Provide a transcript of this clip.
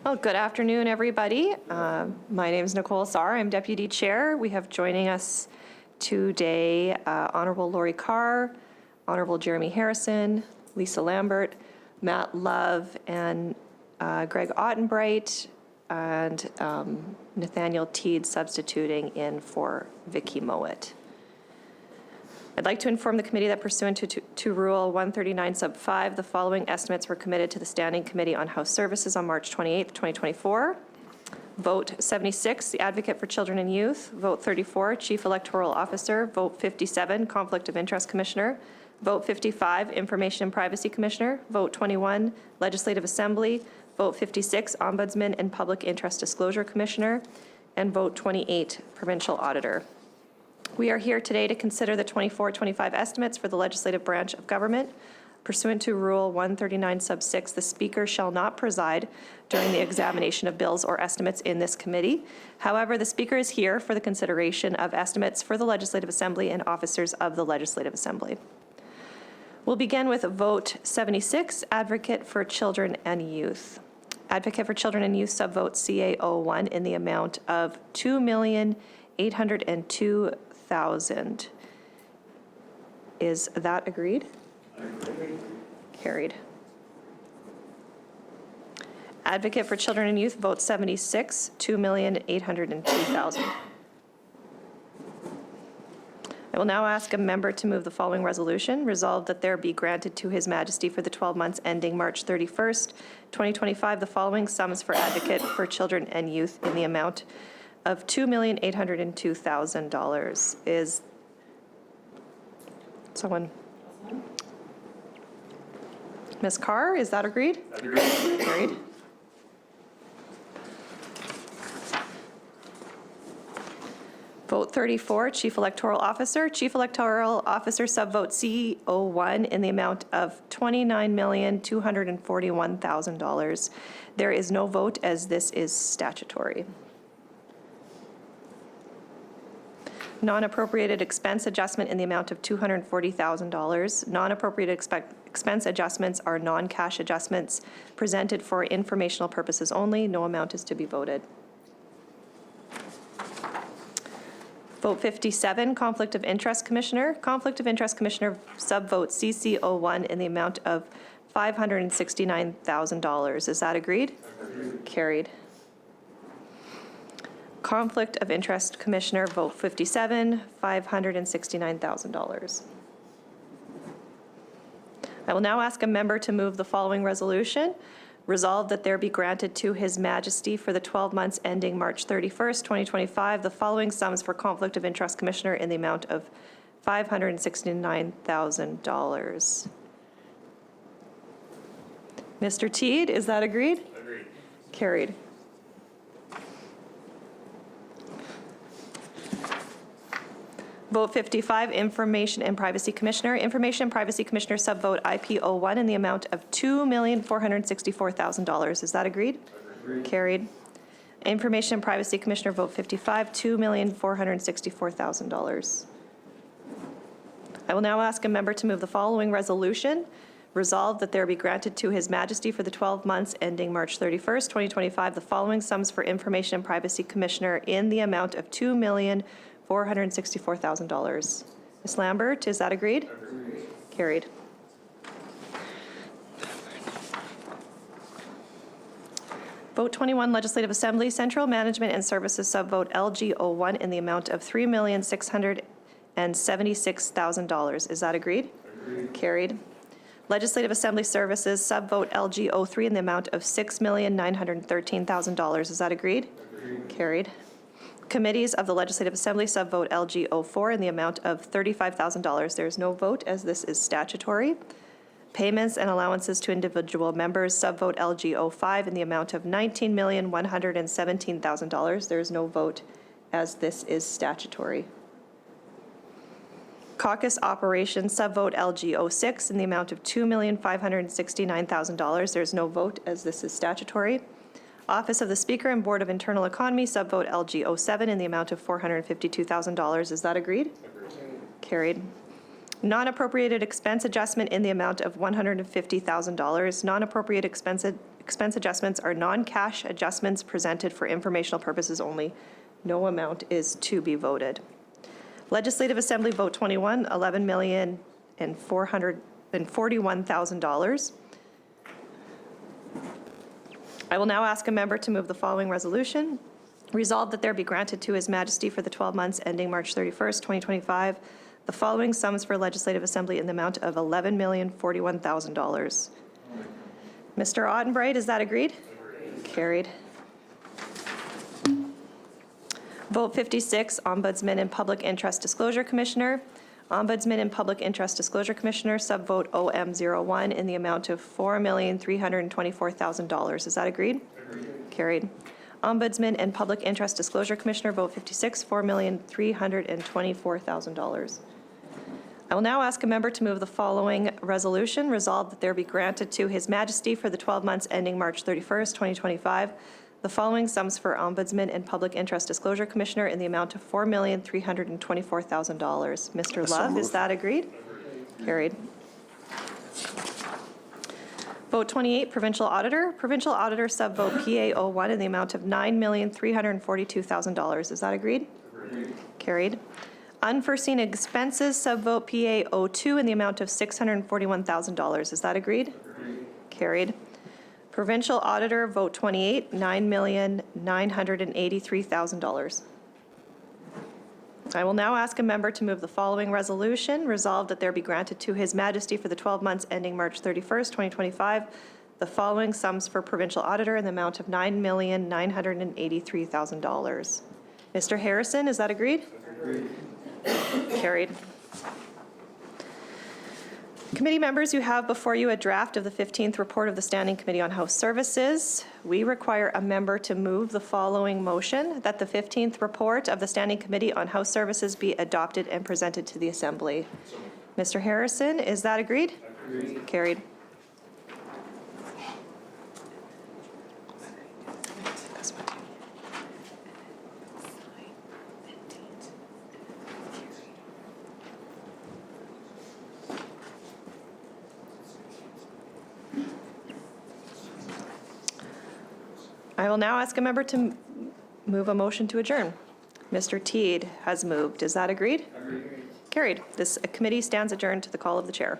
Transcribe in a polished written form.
Well, good afternoon, everybody. My name is Nicole Saar. I'm Deputy Chair. We have joining us today Honorable Lori Carr, Honorable Jeremy Harrison, Lisa Lambert, Matt Love, and Greg Ottenbright, and Nathaniel Teed substituting in for Vicky Mowat. I'd like to inform the committee that pursuant to Rule 139 sub 5, the following estimates were committed to the Standing Committee on House Services on March 28, 2024. Vote 76, the Advocate for Children and Youth. Vote 34, Chief Electoral Officer. Vote 57, Conflict of Interest Commissioner. Vote 55, Information and Privacy Commissioner. Vote 21, Legislative Assembly. Vote 56, Ombudsman and Public Interest Disclosure Commissioner. And vote 28, Provincial Auditor. We are here today to consider the 24-25 estimates for the legislative branch of government. Pursuant to Rule 139 sub 6, the Speaker shall not preside during the examination of bills or estimates in this committee. However, the Speaker is here for the consideration of estimates for the Legislative Assembly and officers of the Legislative Assembly. We'll begin with vote 76, Advocate for Children and Youth. Advocate for Children and Youth subvote CA01 in the amount of $2,802,000. Is that agreed? Agreed. Carried. Advocate for Children and Youth vote 76, $2,802,000. I will now ask a member to move the following resolution. Resolved that there be granted to His Majesty for the 12 months ending March 31st, 2025, the following sums for Advocate for Children and Youth in the amount of $2,802,000. Is someone? Ms. Carr, is that agreed? Agreed. Carried. Vote 34, Chief Electoral Officer. Chief Electoral Officer subvote C01 in the amount of $29,241,000. There is no vote as this is statutory. Non-appropriated expense adjustment in the amount of $240,000. Non-appropriated expense adjustments are non-cash adjustments presented for informational purposes only. No amount is to be voted. Vote 57, Conflict of Interest Commissioner. Conflict of Interest Commissioner subvote CC01 in the amount of $569,000. Is that agreed? Agreed. Carried. Conflict of Interest Commissioner, vote 57, $569,000. I will now ask a member to move the following resolution. Resolved that there be granted to His Majesty for the 12 months ending March 31st, 2025, the following sums for Conflict of Interest Commissioner in the amount of $569,000. Mr. Teed, is that agreed? Agreed. Carried. Vote 55, Information and Privacy Commissioner. Information and Privacy Commissioner subvote IP01 in the amount of $2,464,000. Is that agreed? Agreed. Carried. Information and Privacy Commissioner vote 55, $2,464,000. I will now ask a member to move the following resolution. Resolved that there be granted to His Majesty for the 12 months ending March 31st, 2025, the following sums for Information and Privacy Commissioner in the amount of $2,464,000. Ms. Lambert, is that agreed? Agreed. Carried. Vote 21, Legislative Assembly, Central Management and Services subvote LG01 in the amount of $3,676,000. Is that agreed? Agreed. Carried. Legislative Assembly Services subvote LG03 in the amount of $6,913,000. Is that agreed? Agreed. Carried. Committees of the Legislative Assembly subvote LG04 in the amount of $35,000. There is no vote as this is statutory. Payments and allowances to individual members subvote LG05 in the amount of $19,117,000. There is no vote as this is statutory. Caucus operations subvote LG06 in the amount of $2,569,000. There is no vote as this is statutory. Office of the Speaker and Board of Internal Economy subvote LG07 in the amount of $452,000. Is that agreed? Agreed. Carried. Non-appropriated expense adjustment in the amount of $150,000. Non-appropriate expense expense adjustments are non-cash adjustments presented for informational purposes only. No amount is to be voted. Legislative Assembly Vote 21, $11,441,000. I will now ask a member to move the following resolution. Resolved that there be granted to His Majesty for the 12 months ending March 31st, 2025, the following sums for Legislative Assembly in the amount of $11,041,000. Mr. Ottenbright, is that agreed? Carried. Vote 56, Ombudsman and Public Interest Disclosure Commissioner. Ombudsman and Public Interest Disclosure Commissioner, subvote OM01 in the amount of $4,324,000. Is that agreed? Carried. Ombudsman and Public Interest Disclosure Commissioner, vote 56, $4,324,000. I will now ask a member to move the following resolution. Resolved that there be granted to His Majesty for the 12 months ending March 31st, 2025, the following sums for Ombudsman and Public Interest Disclosure Commissioner in the amount of $4,324,000. Mr. Love, is that agreed? Carried. Vote 28, Provincial Auditor. Provincial Auditor, subvote PA01 in the amount of $9,342,000. Is that agreed? Carried. Unforeseen expenses, subvote PA02 in the amount of $641,000. Is that agreed? Carried. Provincial Auditor, vote 28, $9,983,000. I will now ask a member to move the following resolution. Resolved that there be granted to His Majesty for the 12 months ending March 31st, 2025, the following sums for Provincial Auditor in the amount of $9,983,000. Mr. Harrison, is that agreed? Agreed. Carried. Committee members, you have before you a draft of the 15th report of the Standing Committee on House Services. We require a member to move the following motion: that the 15th report of the Standing Committee on House Services be adopted and presented to the Assembly. Mr. Harrison, is that agreed? Agreed. Carried. I will now ask a member to move a motion to adjourn. Mr. Teed has moved. Is that agreed? Agreed. Carried. This committee stands adjourned to the call of the chair.